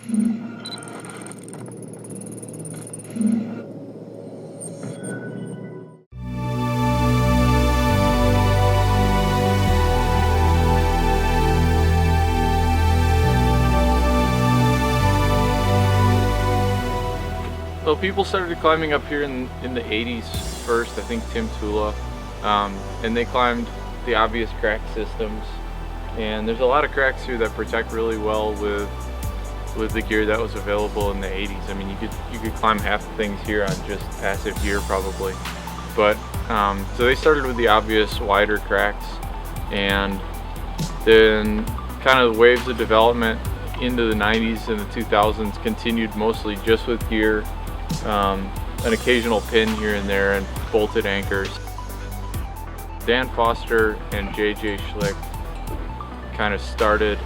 Well, people started climbing up here in the 80s first, I think Tim Tula, and they climbed the obvious crack systems. And there's a lot of cracks here that protect really well with the gear that was available in the 80s. I mean, you could climb half the things here on just passive gear probably. But so they started with the obvious wider cracks, and then kind of the waves of development into the 90s and the 2000s continued mostly just with gear, an occasional pin here and there, and bolted anchors. Dan Foster and JJ Schlick kind of started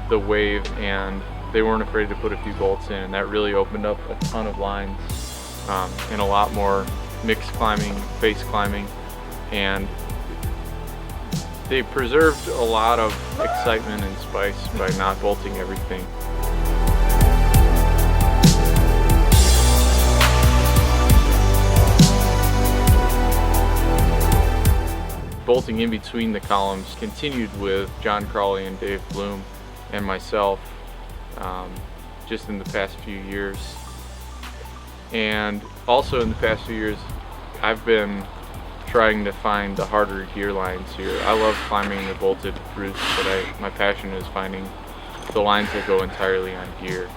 the wave, and they weren't afraid to put a few bolts in, and that really opened up a ton of lines and a lot more mixed climbing, face climbing, and they preserved a lot of excitement and spice by not bolting everything. Bolting in between the columns continued with John Crawley and Dave Bloom and myself just in the past few years. And also in the past few years, I've been trying to find the harder gear lines here. I love climbing the bolted routes, but my passion is finding the lines that go entirely on gear.